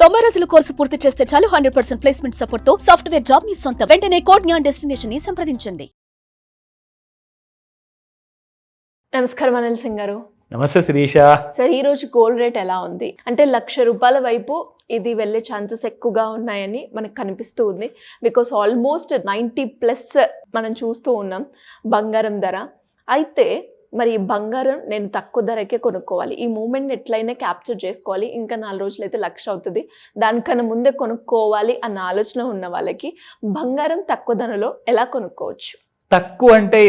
90 రోజుల కోర్సు పూర్తి చేస్తే చాలు 100% ప్లేస్మెంట్ సపోర్ట్ తో సాఫ్ట్వేర్ జాబ్ మీ సొంతం. వెంటనే కోడ్ జ్ఞాన్ డెస్టినేషన్ ని సంప్రదించండి. నమస్కారం అనిల్ సింగ్ గారు. నమస్తే శిరీష. సార్, ఈ రోజు గోల్డ్ రేట్ ఎలా ఉంది? అంటే ₹1,00,000 వైపు ఇది వెళ్ళే ఛాన్సెస్ ఎక్కువగా ఉన్నాయని మనకు కనిపిస్తూ ఉంది. బికాస్ ఆల్మోస్ట్ 90+ మనం చూస్తూ ఉన్నాం బంగారం ధర. అయితే మరి ఈ బంగారం నేను తక్కువ ధరకే కొనుక్కోవాలి, ఈ మూమెంట్ ఎట్లయినా క్యాప్చర్ చేసుకోవాలి, ఇంకా 4 రోజులు అయితే 1,00,000 అవుతుంది, దానికన్నా ముందే కొనుక్కోవాలి అన్న ఆలోచన ఉన్న వాళ్ళకి బంగారం తక్కువ ధరలో ఎలా కొనుక్కోవచ్చు? తక్కువ అంటే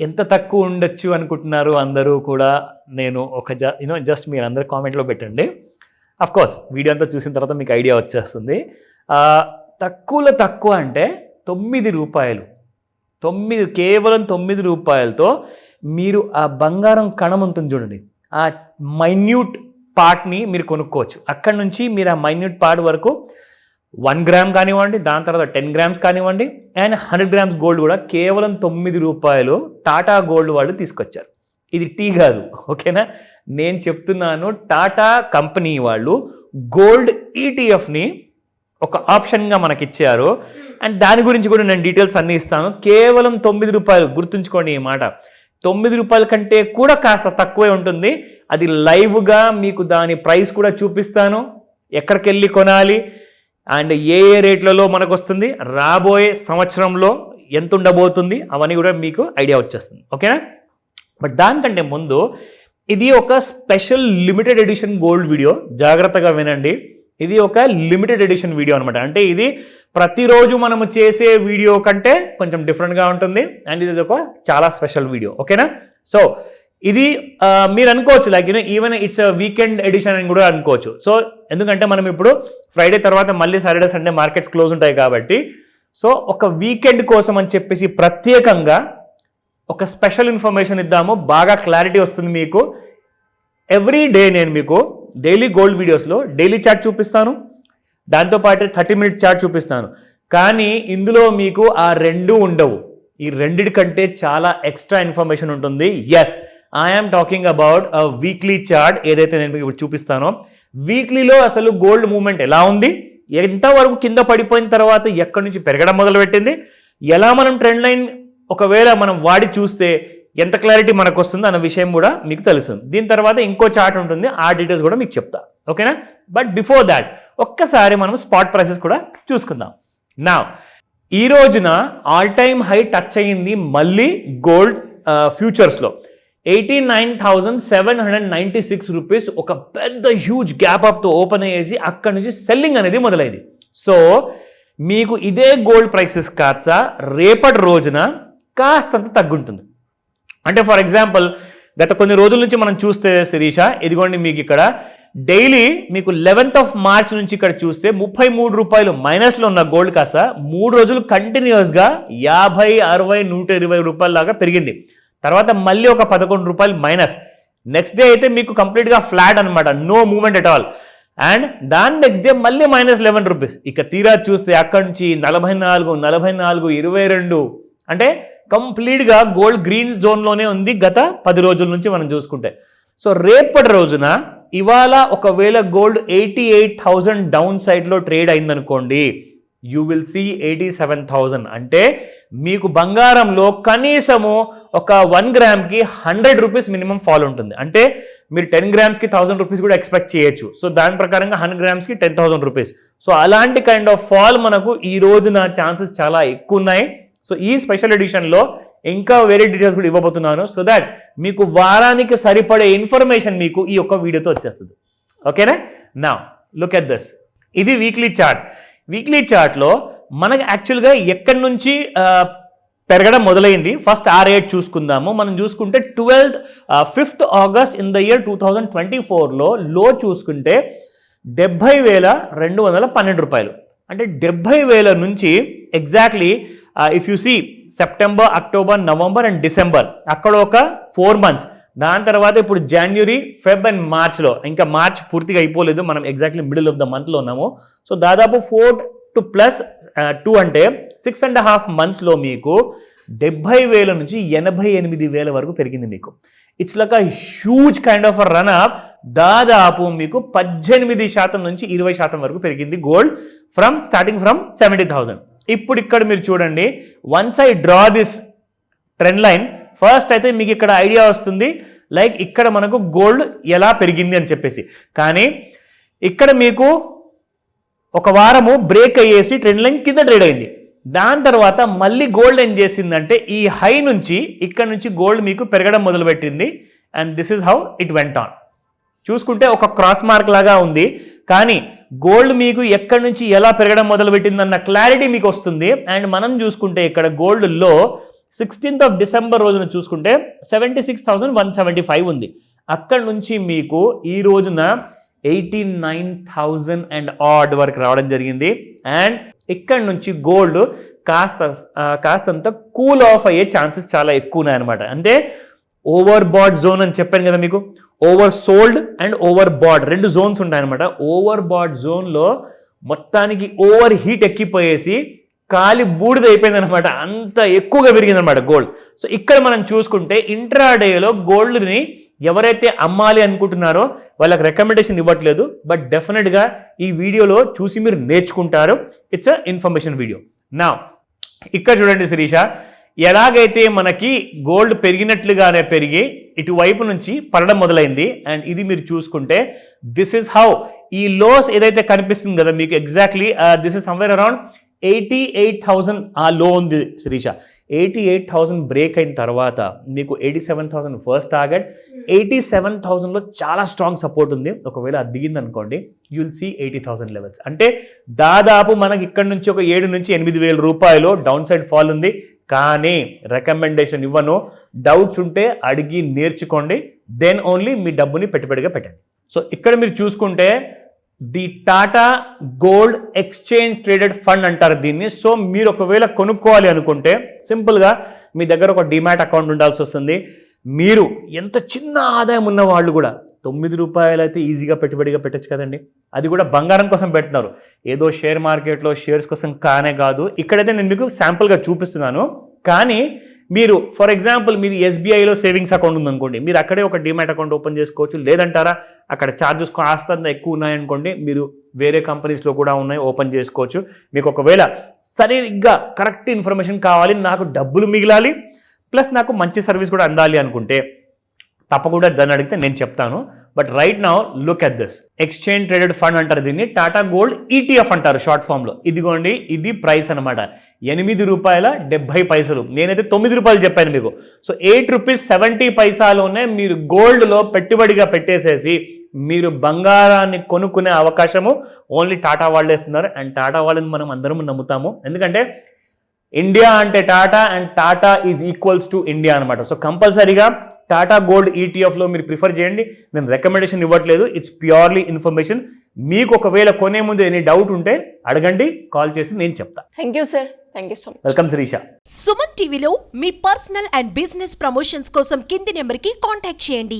ఎంత తక్కువ ఉండొచ్చు అనుకుంటున్నారు అందరూ కూడా? నేను ఒక జస్ట్ మీరు అందరు కామెంట్లో పెట్టండి. కోర్స్ వీడియో అంతా చూసిన తర్వాత మీకు ఐడియా వచ్చేస్తుంది. తక్కువలో తక్కువ అంటే ₹9, కేవలం ₹9తో మీరు ఆ బంగారం కణం ఉంటుంది చూడండి, ఆ మైన్యూట్ పార్ట్ని మీరు కొనుక్కోవచ్చు. అక్కడ నుంచి మీరు ఆ మైన్యూట్ పార్ట్ వరకు 1 గ్రామ్ కానివ్వండి, దాని తర్వాత 10 గ్రామ్స్ కానివ్వండి, అండ్ 100 గ్రామ్స్ గోల్డ్ కూడా కేవలం ₹9 టాటా గోల్డ్ వాళ్ళు తీసుకొచ్చారు. ఇది టీ కాదు, ఓకేనా? నేను చెప్తున్నాను, టాటా కంపెనీ వాళ్ళు గోల్డ్ ఈటీఎఫ్ని ఒక ఆప్షన్గా మనకి ఇచ్చారు. అండ్ దాని గురించి కూడా నేను డీటెయిల్స్ అన్నీ ఇస్తాను. కేవలం ₹9, గుర్తుంచుకోండి ఈ మాట. ₹9 కంటే కూడా కాస్త తక్కువే ఉంటుంది. అది లైవ్గా మీకు దాని ప్రైస్ కూడా చూపిస్తాను, ఎక్కడికి వెళ్ళి కొనాలి అండ్ ఏ రేట్లలో మనకు వస్తుంది, రాబోయే సంవత్సరంలో ఎంత ఉండబోతుంది, అవన్నీ కూడా మీకు ఐడియా వచ్చేస్తుంది, ఓకేనా? బట్ దానికంటే ముందు ఇది ఒక special limited edition gold video. జాగ్రత్తగా వినండి. ఇది ఒక లిమిటెడ్ ఎడిషన్ వీడియో అనమాట. అంటే ఇది ప్రతిరోజు మనము చేసే వీడియో కంటే కొంచెం డిఫరెంట్గా ఉంటుంది అండ్ ఇది ఒక చాలా స్పెషల్ వీడియో, ఓకేనా? సో ఇది మీరు అనుకోవచ్చు like even it's weekend edition అని కూడా అనుకోవచ్చు. సో ఎందుకంటే మనం ఇప్పుడు ఫ్రైడే తర్వాత మళ్ళీ సాటర్డే సండే మార్కెట్స్ క్లోజ్ ఉంటాయి కాబట్టి, సో ఒక వీకెండ్ కోసం అని చెప్పేసి ప్రత్యేకంగా ఒక స్పెషల్ ఇన్ఫర్మేషన్ ఇద్దాము. బాగా క్లారిటీ వస్తుంది మీకు. ఎవ్రీ డే నేను మీకు డైలీ గోల్డ్ వీడియోస్లో డైలీ చార్ట్ చూపిస్తాను, దాంతోపాటు 30 మినిట్ చార్ట్ చూపిస్తాను. కానీ ఇందులో మీకు ఆ రెండు ఉండవు. ఈ రెండిటి కంటే చాలా ఎక్స్ట్రా ఇన్ఫర్మేషన్ ఉంటుంది. Yes, I'm talking about weekly chart. ఏదైతే నేను మీకు చూపిస్తానో వీక్లీలో అసలు గోల్డ్ మూవ్మెంట్ ఎలా ఉంది, ఎంతవరకు కింద పడిపోయిన తర్వాత ఎక్కడి నుంచి పెరగడం మొదలుపెట్టింది, ఎలా మనం ట్రెండ్ లైన్ ఒకవేళ మనం వాడి చూస్తే ఎంత క్లారిటీ మనకు వస్తుంది అన్న విషయం కూడా మీకు తెలుస్తుంది. దీని తర్వాత ఇంకో చార్ట్ ఉంటుంది, ఆ డీటెయిల్స్ కూడా మీకు చెప్తా, ఓకేనా? బట్ బిఫోర్ దాట్ ఒక్కసారి మనం స్పాట్ ప్రైసెస్ కూడా చూసుకుందాం. నా ఈ రోజున ఆల్ టైమ్ హై టచ్ అయ్యింది మళ్ళీ గోల్డ్ ఫ్యూచర్స్లో 89,796 రూపీస్. ఒక పెద్ద హ్యూజ్ గ్యాప్ అప్తో ఓపెన్ అయ్యేసి అక్కడి నుంచి సెల్లింగ్ అనేది మొదలైంది. సో మీకు ఇదే గోల్డ్ ప్రైసెస్ కాస్త రేపటి రోజున కాస్తంత తగ్గుంటుంది. అంటే ఫర్ ఎగ్జాంపుల్ గత కొన్ని రోజుల నుంచి మనం చూస్తే శిరీష, ఇదిగోండి మీకు ఇక్కడ డైలీ మీకు 11th మార్చ్ నుంచి ఇక్కడ చూస్తే ₹33 మైనస్లో ఉన్న గోల్డ్ కాస్త 3 రోజులు కంటిన్యూస్గా ₹50, ₹60, ₹120 లాగా పెరిగింది. తర్వాత మళ్ళీ ఒక ₹11 మైనస్. నెక్స్ట్ డే అయితే మీకు కంప్లీట్గా ఫ్లాట్ అనమాట, no movement at all. And దాని నెక్స్ట్ డే మళ్ళీ -11 ఇక తీరా చూస్తే అక్కడి నుంచి 44, 22 అంటే కంప్లీట్గా గోల్డ్ గ్రీన్ జోన్లోనే ఉంది గత 10 రోజుల నుంచి మనం చూసుకుంటే. సో రేపటి రోజున ఇవాళ ఒకవేళ గోల్డ్ 88,000 డౌన్ సైడ్లో ట్రేడ్ అయిందనుకోండి, యూ విల్ సీ 87,000. అంటే మీకు బంగారంలో కనీసము ఒక 1 గ్రామ్కి ₹100 మినిమం ఫాల్ ఉంటుంది. అంటే మీరు 10 గ్రామ్స్కి ₹1,000 కూడా ఎక్స్పెక్ట్ చేయొచ్చు. సో దాని ప్రకారంగా 100 గ్రామ్స్కి ₹10,000. సో అలాంటి కైండ్ ఆఫ్ ఫాల్ మనకు ఈ రోజున ఛాన్సెస్ చాలా ఎక్కువ ఉన్నాయి. సో ఈ స్పెషల్ ఎడిషన్లో ఇంకా వేరే డీటెయిల్స్ కూడా ఇవ్వబోతున్నాను, సో దాట్ మీకు వారానికి సరిపడే ఇన్ఫర్మేషన్ మీకు ఈ ఒక్క వీడియోతో వచ్చేస్తుంది, ఓకేనా? Now look at this. ఇది వీక్లీ చార్ట్. వీక్లీ చార్ట్లో మనకు యాక్చువల్గా ఎక్కడి నుంచి పెరగడం మొదలైంది ఫస్ట్ ఆ రేట్ చూసుకుందాము. మనం చూసుకుంటే 5th August in the year 2024లో లో చూసుకుంటే ₹70,212. అంటే 70,000 నుంచి exactly if you see September, October, November and December, అక్కడ ఒక 4 months. దాని తర్వాత ఇప్పుడు జనవరి, ఫెబ్ అండ్ మార్చ్లో, ఇంకా మార్చ్ పూర్తిగా అయిపోలేదు, మనం ఎగ్జాక్ట్లీ మిడిల్ ఆఫ్ ద మంత్లో ఉన్నాము. సో దాదాపు 4 to +2 అంటే 6.5 monthsలో మీకు 70,000 నుంచి 88,000 వరకు పెరిగింది మీకు. It's like a huge kind of a run up. దాదాపు మీకు 18% నుంచి 20% వరకు పెరిగింది గోల్డ్ స్టార్టింగ్ ఫ్రమ్ 70,000. ఇప్పుడు ఇక్కడ మీరు చూడండి, once I draw this trend line, first అయితే మీకు ఇక్కడ ఐడియా వస్తుంది లైక్ ఇక్కడ మనకు గోల్డ్ ఎలా పెరిగింది అని చెప్పేసి. కానీ ఇక్కడ మీకు ఒక వారము బ్రేక్ అయ్యేసి ట్రెండ్ లైన్ కింద ట్రేడ్ అయింది. దాని తర్వాత మళ్ళీ గోల్డ్ ఏం చేసిందంటే ఈ హై నుంచి ఇక్కడ నుంచి గోల్డ్ మీకు పెరగడం మొదలుపెట్టింది. And this is how it went on. చూసుకుంటే ఒక క్రాస్ మార్క్ లాగా ఉంది, కానీ గోల్డ్ మీకు ఎక్కడి నుంచి ఎలా పెరగడం మొదలుపెట్టిందన్న క్లారిటీ మీకు వస్తుంది. అండ్ మనం చూసుకుంటే ఇక్కడ గోల్డ్లో 16th of December రోజున చూసుకుంటే 76,175 ఉంది. అక్కడి నుంచి మీకు ఈ రోజున 89,000 అండ్ ఆడ్ వరకు రావడం జరిగింది. అండ్ ఇక్కడ నుంచి గోల్డ్ కాస్తంత కూల్ ఆఫ్ అయ్యే ఛాన్సెస్ చాలా ఎక్కువ ఉన్నాయన్నమాట. అంటే ఓవర్ బాడ్ జోన్ అని చెప్పాను కదా మీకు, oversold and overbought 2 zones ఉంటాయన్నమాట. ఓవర్ బాడ్ జోన్లో మొత్తానికి ఓవర్ హీట్ ఎక్కిపోయేసి కాలి బూడిద అయిపోయింది అనమాట, అంత ఎక్కువగా పెరిగిందనమాట గోల్డ్. సో ఇక్కడ మనం చూసుకుంటే ఇంట్రాడేలో గోల్డ్ని ఎవరైతే అమ్మాలి అనుకుంటున్నారో వాళ్ళకి రికమెండేషన్ ఇవ్వట్లేదు, బట్ డెఫినెట్గా ఈ వీడియోలో చూసి మీరు నేర్చుకుంటారు. It's a information video. నా ఇక్కడ చూడండి శిరీష, ఎలాగైతే మనకి గోల్డ్ పెరిగినట్లుగానే పెరిగి ఇటువైపు నుంచి పడడం మొదలైంది. అండ్ ఇది మీరు చూసుకుంటే దిస్ ఇస్ హౌ ఈ లోస్ ఏదైతే కనిపిస్తుంది కదా మీకు, exactly this is somewhere around 88,000 ఆ లో ఉంది శిరీష. 88,000 బ్రేక్ అయిన తర్వాత మీకు 87,000 ఫస్ట్ టార్గెట్, 87,000లో చాలా స్ట్రాంగ్ సపోర్ట్ ఉంది. ఒకవేళ అది దిగింది అనుకోండి, యూ విల్ సీ 80,000 లెవెల్స్. అంటే దాదాపు మనకి ఇక్కడ నుంచి ఒక 7 నుంచి 8,000 రూపాయలు డౌన్ సైడ్ ఫాల్ ఉంది. కానీ రికమెండేషన్ ఇవ్వను, డౌట్స్ ఉంటే అడిగి నేర్చుకోండి, దెన్ ఓన్లీ మీ డబ్బుని పెట్టుబడిగా పెట్టండి. సో ఇక్కడ మీరు చూసుకుంటే the Tata gold exchange traded fund అంటారు దీన్ని. సో మీరు ఒకవేళ కొనుక్కోవాలి అనుకుంటే సింపుల్గా మీ దగ్గర ఒక డిమాట్ అకౌంట్ ఉండాల్సి వస్తుంది. మీరు ఎంత చిన్న ఆదాయం ఉన్న వాళ్ళు కూడా 9 రూపాయలు అయితే ఈజీగా పెట్టుబడిగా పెట్టచ్చు కదండి. అది కూడా బంగారం కోసం పెడుతున్నారు, ఏదో షేర్ మార్కెట్లో షేర్స్ కోసం కానే కాదు. ఇక్కడైతే నేను మీకు శాంపుల్గా చూపిస్తున్నాను. కానీ మీరు ఫర్ ఎగ్జాంపుల్ మీది ఎస్బీఐలో సేవింగ్స్ అకౌంట్ ఉందనుకోండి, మీరు అక్కడే ఒక డిమాట్ అకౌంట్ ఓపెన్ చేసుకోవచ్చు. లేదంటారా అక్కడ ఛార్జెస్ కాస్తంత ఎక్కువ ఉన్నాయనుకోండి, మీరు వేరే కంపెనీస్లో కూడా ఉన్నాయి, ఓపెన్ చేసుకోవచ్చు. మీకు ఒకవేళ సరిగ్గా కరెక్ట్ ఇన్ఫర్మేషన్ కావాలి, నాకు డబ్బులు మిగిలాలి ప్లస్ నాకు మంచి సర్వీస్ కూడా అందాలి అనుకుంటే తప్పకుండా దాన్ని అడిగితే నేను చెప్తాను. But right now look at this exchange traded fund అంటారు దీన్ని, టాటా గోల్డ్ ఈటీఎఫ్ అంటారు షార్ట్ ఫామ్లో. ఇదిగోండి, ఇది ప్రైస్ అనమాట, 8 రూపాయల 70 పైసలు. నేనైతే 9 రూపాయలు చెప్పాను మీకు. సో 8 రూపీస్ 70 పైసాలోనే మీరు గోల్డ్లో పెట్టుబడిగా పెట్టేసేసి మీరు బంగారాన్ని కొనుక్కునే అవకాశము ఓన్లీ టాటా వాళ్ళే ఇస్తున్నారు. అండ్ టాటా వాళ్ళని మనం అందరం నమ్ముతాము, ఎందుకంటే ఇండియా అంటే Tata and Tata is equals to India అనమాట. సో కంపల్సరీగా టాటా గోల్డ్ ఈటీఎఫ్లో మీరు ప్రిఫర్ చేయండి. నేను రికమెండేషన్ ఇవ్వట్లేదు, ఇట్స్ ప్యూర్లీ ఇన్ఫర్మేషన్. మీకు ఒకవేళ కొనే ముందు ఎనీ డౌట్ ఉంటే అడగండి, కాల్ చేసి నేను చెప్తా. Thank you sir, thank you so much. Welcome Shirisha. Suman టీవీలో మీ పర్సనల్ అండ్ బిజినెస్ ప్రమోషన్స్ కోసం కింది నెంబర్కి కాంటాక్ట్ చేయండి.